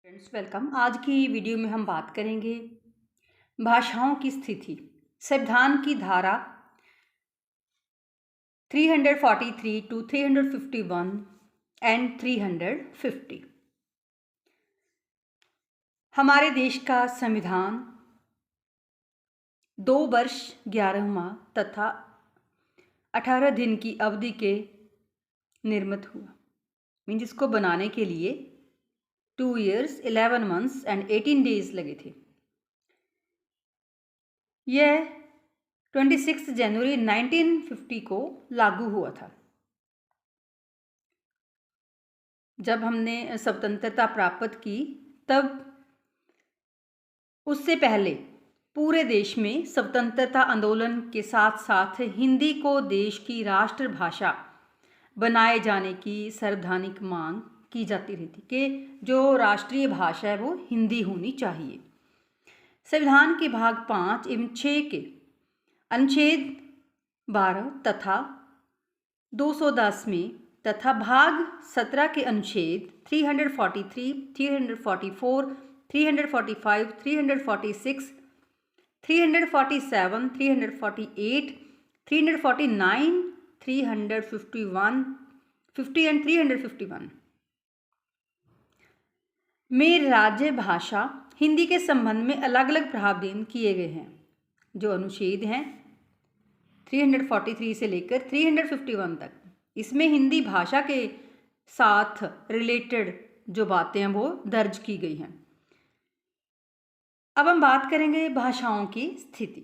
Friends welcome. आज की video में हम बात करेंगे भाषाओं की स्थिति। संविधान की धारा 343 टू 351 एंड 350। हमारे देश का संविधान 2 वर्ष 11 माह तथा 18 दिन की अवधि के निर्मित हुआ। मीन्स इसको बनाने के लिए 2 years 11 months एंड 18 days लगे थे। यह 26 जनवरी 1950 को लागू हुआ था। जब हमने स्वतंत्रता प्राप्त की तब उससे पहले पूरे देश में स्वतंत्रता आंदोलन के साथ साथ हिंदी को देश की राष्ट्रभाषा बनाए जाने की संवैधानिक मांग की जाती रहती कि जो राष्ट्रीय भाषा है वो हिंदी होनी चाहिए। संविधान के भाग 5 एवं 6 के अनुच्छेद 12 तथा 210 में तथा भाग 17 के अनुच्छेद 343, 344, 345, 346, 347, 348, 349, 351, 50 एंड 351 में राज्य भाषा हिंदी के संबंध में अलग अलग प्रावधान किए गए हैं। जो अनुच्छेद हैं 343 से लेकर 351 तक, इसमें हिंदी भाषा के साथ रिलेटेड जो बातें हैं वो दर्ज की गई हैं। अब हम बात करेंगे भाषाओं की स्थिति।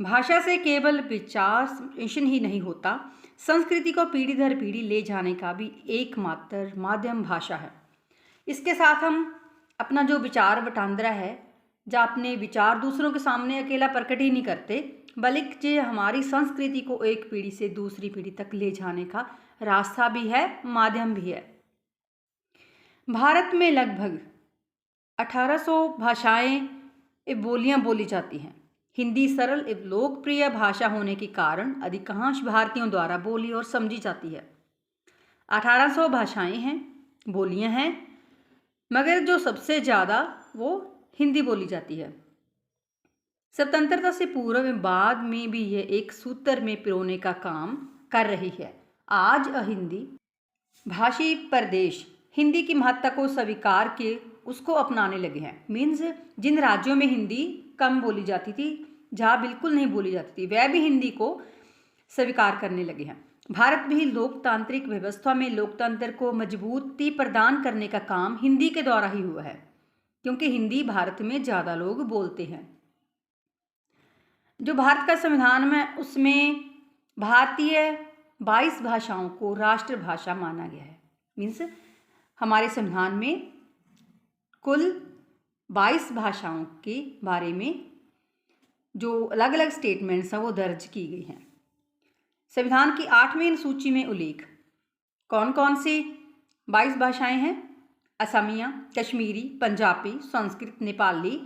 भाषा से केवल विचार संप्रेषण ही नहीं होता, संस्कृति को पीढ़ी दर पीढ़ी ले जाने का भी एकमात्र माध्यम भाषा है। इसके साथ हम अपना जो विचार वटांदरा है, जहाँ अपने विचार दूसरों के सामने अकेला प्रकट ही नहीं करते, बल्कि ये हमारी संस्कृति को एक पीढ़ी से दूसरी पीढ़ी तक ले जाने का रास्ता भी है, माध्यम भी है। भारत में लगभग 1800 भाषाएं बोलियां बोली जाती हैं। हिंदी सरल एवं लोकप्रिय भाषा होने के कारण अधिकांश भारतीयों द्वारा बोली और समझी जाती है। 1800 भाषाएं हैं, बोलियां हैं, मगर जो सबसे ज़्यादा वो हिंदी बोली जाती है। स्वतंत्रता से पूर्व एवं बाद में भी यह एक सूत्र में पिरोने का काम कर रही है। आज हिंदी भाषी प्रदेश हिंदी की महत्ता को स्वीकार के उसको अपनाने लगे हैं। मीन्स जिन राज्यों में हिंदी कम बोली जाती थी, जहाँ बिल्कुल नहीं बोली जाती थी, वह भी हिंदी को स्वीकार करने लगे हैं। भारत भी लोकतांत्रिक व्यवस्था में लोकतंत्र को मजबूती प्रदान करने का काम हिंदी के द्वारा ही हुआ है, क्योंकि हिंदी भारत में ज़्यादा लोग बोलते हैं। जो भारत का संविधान है उसमें भारतीय 22 भाषाओं को राष्ट्रभाषा माना गया है। मीन्स हमारे संविधान में कुल 22 भाषाओं के बारे में जो अलग अलग स्टेटमेंट्स हैं वो दर्ज की गई हैं। संविधान की 8वीं सूची में उल्लेख कौन कौन सी 22 भाषाएं हैं? असमिया, कश्मीरी, पंजाबी, संस्कृत, नेपाली,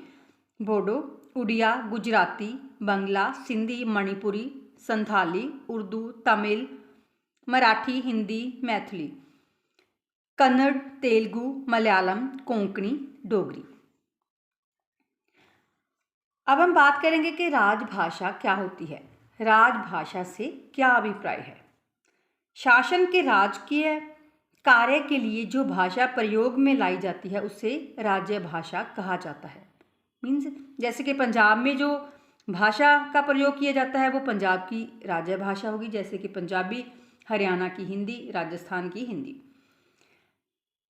बोडो, उड़िया, गुजराती, बंगला, सिंधी, मणिपुरी, संथाली, उर्दू, तमिल, मराठी, हिंदी, मैथिली, कन्नड़, तेलुगु, मलयालम, कोंकणी, डोगरी। अब हम बात करेंगे कि राजभाषा क्या होती है। राजभाषा से क्या अभिप्राय है? शासन के राजकीय कार्य के लिए जो भाषा प्रयोग में लाई जाती है उसे राज्य भाषा कहा जाता है। मीन्स जैसे कि पंजाब में जो भाषा का प्रयोग किया जाता है वो पंजाब की राज्य भाषा होगी, जैसे कि पंजाबी, हरियाणा की हिंदी, राजस्थान की हिंदी।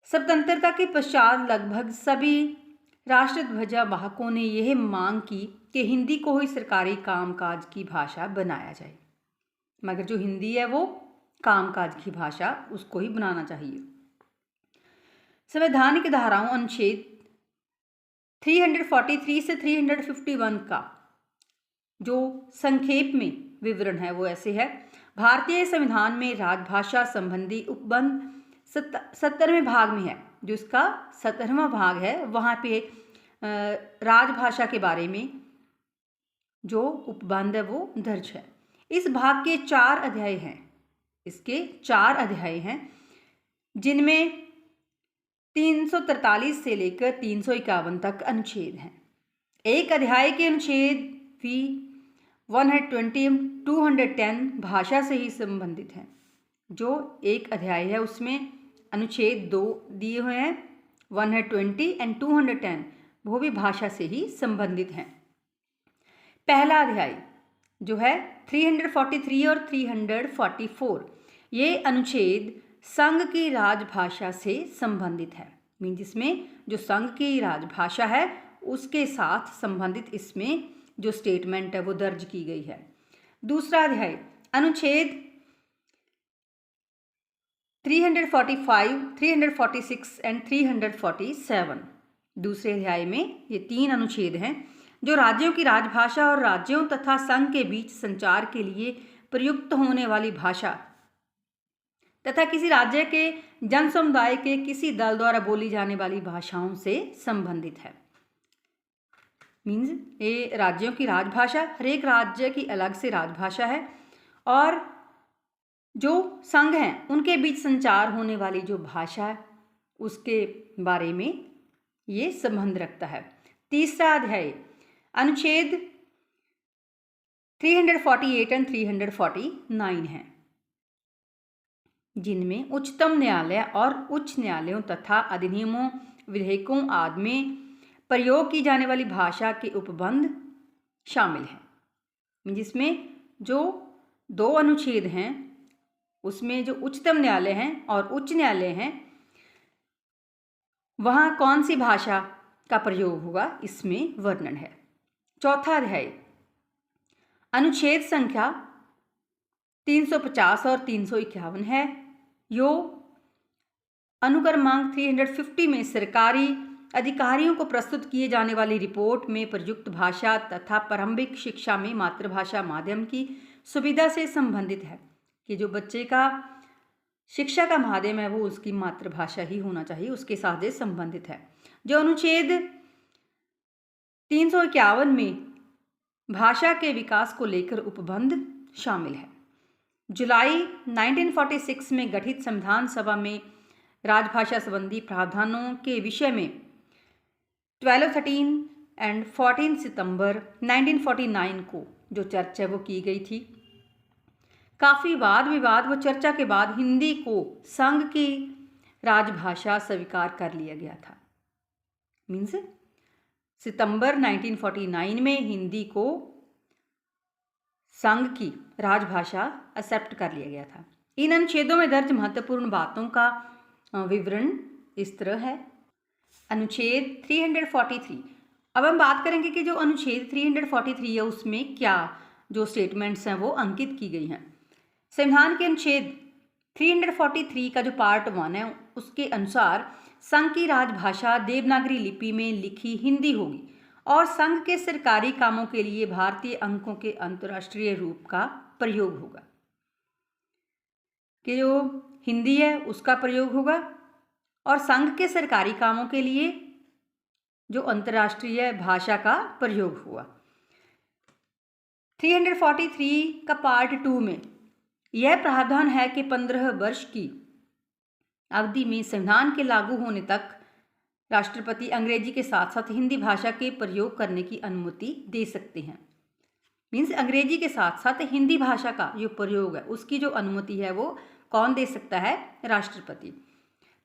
स्वतंत्रता के पश्चात लगभग सभी राष्ट्रध्वजा वाहकों ने यह मांग की कि हिंदी को ही सरकारी कामकाज की भाषा बनाया जाए, मगर जो हिंदी है वो कामकाज की भाषा उसको ही बनाना चाहिए। संवैधानिक धाराओं अनुच्छेद 343 से 351 का जो संक्षेप में विवरण है वो ऐसे है। भारतीय संविधान में राजभाषा संबंधी उपबंध 17वें भाग में है। जो इसका 17वां भाग है वहाँ पे राजभाषा के बारे में जो उपबंध है वो दर्ज है। इस भाग के 4 अध्याय हैं। इसके 4 अध्याय हैं जिनमें 343 से लेकर 351 तक अनुच्छेद हैं। एक अध्याय के अनुच्छेद भी 120 210 भाषा से ही संबंधित हैं। जो एक अध्याय है उसमें अनुच्छेद 2 दिए हुए हैं, 120 एंड 210, वो भी भाषा से ही संबंधित हैं। पहला अध्याय जो है 343 और 344, ये अनुच्छेद संघ की राजभाषा से संबंधित है। मीन जिसमें जो संघ की राजभाषा है उसके साथ संबंधित इसमें जो स्टेटमेंट है वो दर्ज की गई है। दूसरा अध्याय अनुच्छेद 345, 346 एंड 347। दूसरे अध्याय में ये 3 अनुच्छेद हैं जो राज्यों की राजभाषा और राज्यों तथा संघ के बीच संचार के लिए प्रयुक्त होने वाली भाषा तथा किसी राज्य के जन समुदाय के किसी दल द्वारा बोली जाने वाली भाषाओं से संबंधित है। मीन्स ये राज्यों की राजभाषा, हर एक राज्य की अलग से राजभाषा है और जो संघ हैं उनके बीच संचार होने वाली जो भाषा है उसके बारे में ये संबंध रखता है। तीसरा अध्याय अनुच्छेद 348 एंड 349 है, जिनमें उच्चतम न्यायालय और उच्च न्यायालयों तथा अधिनियमों, विधेयकों आदि में प्रयोग की जाने वाली भाषा के उपबंध शामिल हैं। जिसमें जो 2 अनुच्छेद हैं उसमें जो उच्चतम न्यायालय हैं और उच्च न्यायालय हैं वहाँ कौन सी भाषा का प्रयोग होगा इसमें वर्णन है। चौथा अध्याय अनुच्छेद संख्या 350 और 351 है। यो अनुक्रमांक 350 में सरकारी अधिकारियों को प्रस्तुत किए जाने वाली रिपोर्ट में प्रयुक्त भाषा तथा प्रारंभिक शिक्षा में मातृभाषा माध्यम की सुविधा से संबंधित है कि जो बच्चे का शिक्षा का माध्यम है वो उसकी मातृभाषा ही होना चाहिए, उसके साथ ये संबंधित है। जो अनुच्छेद 351 में भाषा के विकास को लेकर उपबंध शामिल है। जुलाई 1946 में गठित संविधान सभा में राजभाषा संबंधी प्रावधानों के विषय में 12, 13 एंड 14 सितंबर 1949 को जो चर्चा वो की गई थी। काफ़ी वाद विवाद व चर्चा के बाद हिंदी को संघ की राजभाषा स्वीकार कर लिया गया था। मीन्स सितंबर 1949 में हिंदी को संघ की राजभाषा एक्सेप्ट कर लिया गया था। इन अनुच्छेदों में दर्ज महत्वपूर्ण बातों का विवरण इस तरह है। अनुच्छेद 343, अब हम बात करेंगे कि जो अनुच्छेद 343 है उसमें क्या जो स्टेटमेंट्स हैं वो अंकित की गई हैं। संविधान के अनुच्छेद 343 का जो पार्ट 1 है उसके अनुसार संघ की राजभाषा देवनागरी लिपि में लिखी हिंदी होगी और संघ के सरकारी कामों के लिए भारतीय अंकों के अंतर्राष्ट्रीय रूप का प्रयोग होगा। कि जो हिंदी है उसका प्रयोग होगा और संघ के सरकारी कामों के लिए जो अंतर्राष्ट्रीय भाषा का प्रयोग हुआ। 343 का पार्ट 2 में यह प्रावधान है कि 15 वर्ष की अवधि में संविधान के लागू होने तक राष्ट्रपति अंग्रेजी के साथ साथ हिंदी भाषा के प्रयोग करने की अनुमति दे सकते हैं। मीन्स अंग्रेजी के साथ साथ हिंदी भाषा का जो प्रयोग है उसकी जो अनुमति है वो कौन दे सकता है? राष्ट्रपति।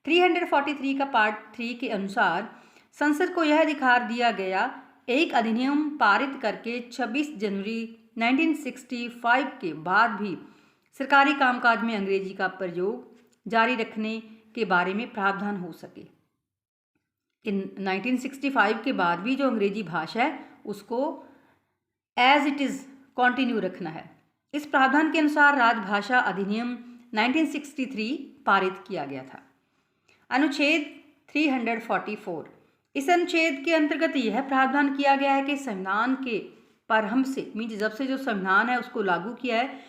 343 का पार्ट 3 के अनुसार संसद को यह अधिकार दिया गया एक अधिनियम पारित करके 26 जनवरी 1965 के बाद भी सरकारी कामकाज में अंग्रेजी का प्रयोग जारी रखने के बारे में प्रावधान हो सके। इन 1965 के बाद भी जो अंग्रेजी भाषा है उसको एज इट इज़ कंटिन्यू रखना है। इस प्रावधान के अनुसार राजभाषा अधिनियम 1963 पारित किया गया था। अनुच्छेद 344, इस अनुच्छेद के अंतर्गत यह प्रावधान किया गया है कि संविधान के प्रारंभ से मीन्स जब से जो संविधान है उसको लागू किया है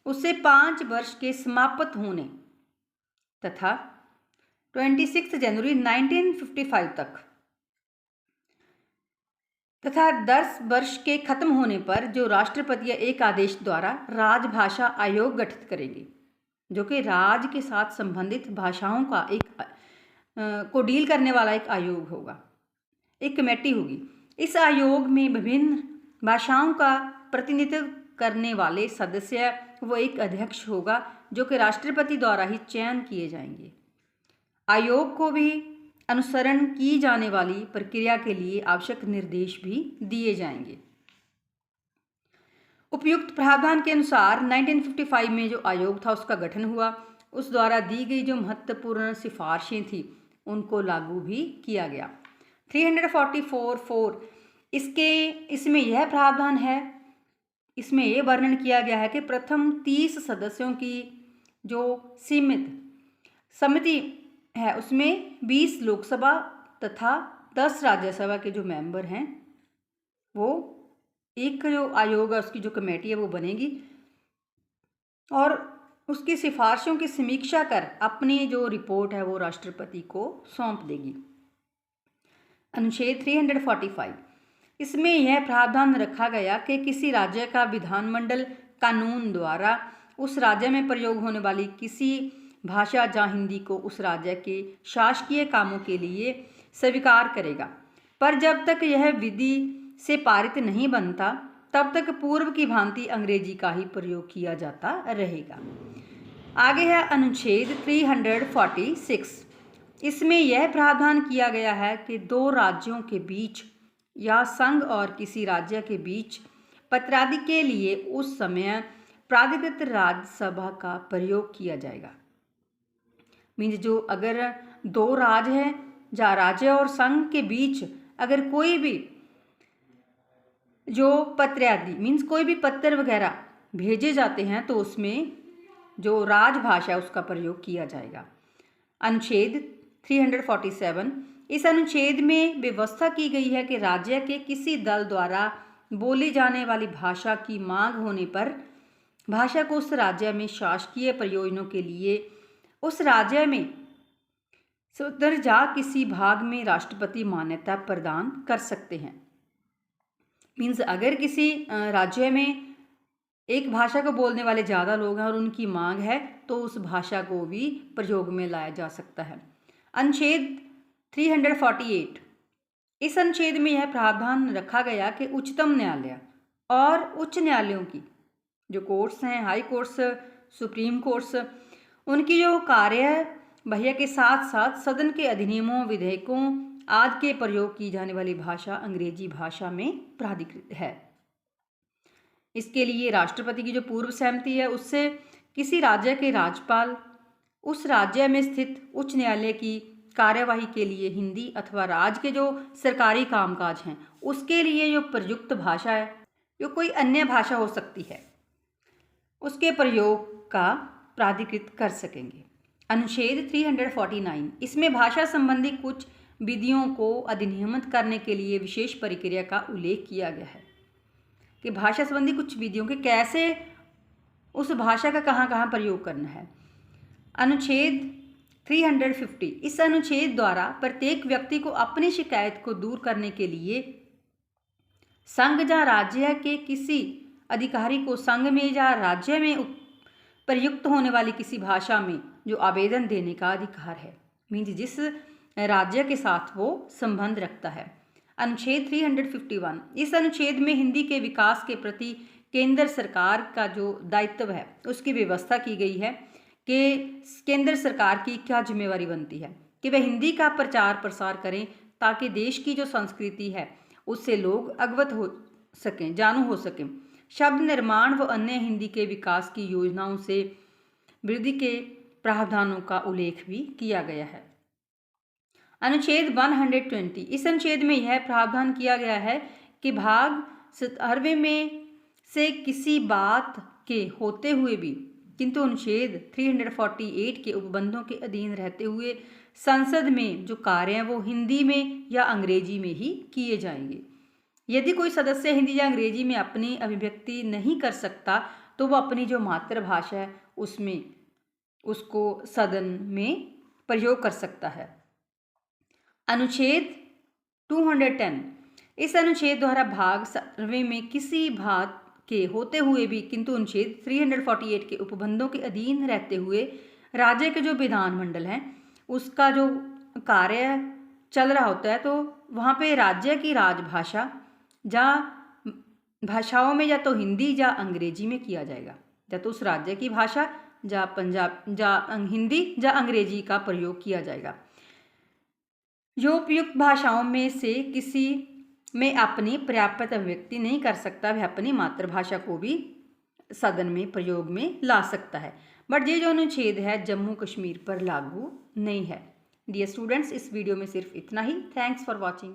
उससे 5 वर्ष के समाप्त होने तथा 26 जनवरी 1955 तक तथा 10 वर्ष के खत्म होने पर जो राष्ट्रपति या एक आदेश द्वारा राजभाषा आयोग गठित करेंगे जो कि राज्य के साथ संबंधित भाषाओं का एक को डील करने वाला एक आयोग होगा, एक कमेटी होगी। इस आयोग में विभिन्न भाषाओं का प्रतिनिधित्व करने वाले सदस्य वो एक अध्यक्ष होगा जो कि राष्ट्रपति द्वारा ही चयन किए जाएंगे। आयोग को भी अनुसरण की जाने वाली प्रक्रिया के लिए आवश्यक निर्देश भी दिए जाएंगे। उपयुक्त प्रावधान के अनुसार 1955 में जो आयोग था उसका गठन हुआ, उस द्वारा दी गई जो महत्वपूर्ण सिफारिशें थी उनको लागू भी किया गया। 344(4) इसमें यह प्रावधान है, इसमें यह वर्णन किया गया है कि प्रथम 30 सदस्यों की जो सीमित समिति है उसमें 20 लोकसभा तथा 10 राज्यसभा के जो मेंबर हैं वो एक जो आयोग है उसकी जो कमेटी है वो बनेगी और उसकी सिफारिशों की समीक्षा कर अपनी जो रिपोर्ट है वो राष्ट्रपति को सौंप देगी। अनुच्छेद 345 इसमें यह प्रावधान रखा गया कि किसी राज्य का विधानमंडल कानून द्वारा उस राज्य में प्रयोग होने वाली किसी भाषा या हिंदी को उस राज्य के शासकीय कामों के लिए स्वीकार करेगा, पर जब तक यह विधि से पारित नहीं बनता तब तक पूर्व की भांति अंग्रेजी का ही प्रयोग किया जाता रहेगा। आगे है अनुच्छेद 346। इसमें यह प्रावधान किया गया है कि दो राज्यों के बीच या संघ और किसी राज्य के बीच पत्रादि के लिए उस समय प्राधिकृत राज्यसभा का प्रयोग किया जाएगा। मीन्स जो अगर दो राज्य हैं या राज्य और संघ के बीच अगर कोई भी जो पत्र आदि मीन्स कोई भी पत्र वगैरह भेजे जाते हैं तो उसमें जो राजभाषा है उसका प्रयोग किया जाएगा। अनुच्छेद 347 इस अनुच्छेद में व्यवस्था की गई है कि राज्य के किसी दल द्वारा बोली जाने वाली भाषा की मांग होने पर भाषा को उस राज्य में शासकीय प्रयोजनों के लिए उस राज्य में स्वतंत्र या किसी भाग में राष्ट्रपति मान्यता प्रदान कर सकते हैं। मीन्स अगर किसी राज्य में एक भाषा को बोलने वाले ज़्यादा लोग हैं और उनकी मांग है तो उस भाषा को भी प्रयोग में लाया जा सकता है। अनुच्छेद 348 इस अनुच्छेद में यह प्रावधान रखा गया कि उच्चतम न्यायालय और उच्च न्यायालयों की जो कोर्ट्स हैं, हाई कोर्ट्स, सुप्रीम कोर्ट्स, उनकी जो कार्य भैया के साथ साथ सदन के अधिनियमों, विधेयकों आदि के प्रयोग की जाने वाली भाषा अंग्रेजी भाषा में प्राधिकृत है। इसके लिए राष्ट्रपति की जो पूर्व सहमति है उससे किसी राज्य के राज्यपाल उस राज्य में स्थित उच्च न्यायालय की कार्यवाही के लिए हिंदी अथवा राज्य के जो सरकारी कामकाज हैं उसके लिए जो प्रयुक्त भाषा है जो कोई अन्य भाषा हो सकती है उसके प्रयोग का प्राधिकृत कर सकेंगे। अनुच्छेद 349 इसमें भाषा संबंधी कुछ विधियों को अधिनियमित करने के लिए विशेष प्रक्रिया का उल्लेख किया गया है कि भाषा संबंधी कुछ विधियों के कैसे उस भाषा का कहाँ कहाँ प्रयोग करना है। अनुच्छेद 350 इस अनुच्छेद द्वारा प्रत्येक व्यक्ति को अपनी शिकायत को दूर करने के लिए संघ या राज्य के किसी अधिकारी को संघ में या राज्य में प्रयुक्त होने वाली किसी भाषा में जो आवेदन देने का अधिकार है। मीन्स जिस राज्य के साथ वो संबंध रखता है। अनुच्छेद 351 इस अनुच्छेद में हिंदी के विकास के प्रति केंद्र सरकार का जो दायित्व है उसकी व्यवस्था की गई है कि केंद्र सरकार की क्या जिम्मेवारी बनती है कि वह हिंदी का प्रचार प्रसार करें ताकि देश की जो संस्कृति है उससे लोग अवगत हो सकें, जानू हो सकें। शब्द निर्माण व अन्य हिंदी के विकास की योजनाओं से वृद्धि के प्रावधानों का उल्लेख भी किया गया है। अनुच्छेद 120 इस अनुच्छेद में यह प्रावधान किया गया है कि भाग 17वें में से किसी बात के होते हुए भी किंतु अनुच्छेद 348 के उपबंधों के अधीन रहते हुए संसद में जो कार्य हैं वो हिंदी में या अंग्रेजी में ही किए जाएंगे। यदि कोई सदस्य हिंदी या अंग्रेजी में अपनी अभिव्यक्ति नहीं कर सकता तो वह अपनी जो मातृभाषा है उसमें उसको सदन में प्रयोग कर सकता है। अनुच्छेद 210 इस अनुच्छेद द्वारा भाग 17वें में किसी बात के होते हुए भी किंतु अनुच्छेद 348 के उपबंधों के अधीन रहते हुए राज्य के जो विधानमंडल हैं उसका जो कार्य चल रहा होता है तो वहाँ पे राज्य की राजभाषा या भाषाओं में या तो हिंदी या अंग्रेजी में किया जाएगा, या तो उस राज्य की भाषा या हिंदी या अंग्रेजी का प्रयोग किया जाएगा। जो उपयुक्त भाषाओं में से किसी में अपनी पर्याप्त अभिव्यक्ति नहीं कर सकता, वह अपनी मातृभाषा को भी सदन में प्रयोग में ला सकता है। बट ये जो अनुच्छेद है जम्मू कश्मीर पर लागू नहीं है। डियर स्टूडेंट्स, इस वीडियो में सिर्फ इतना ही। Thanks for watching.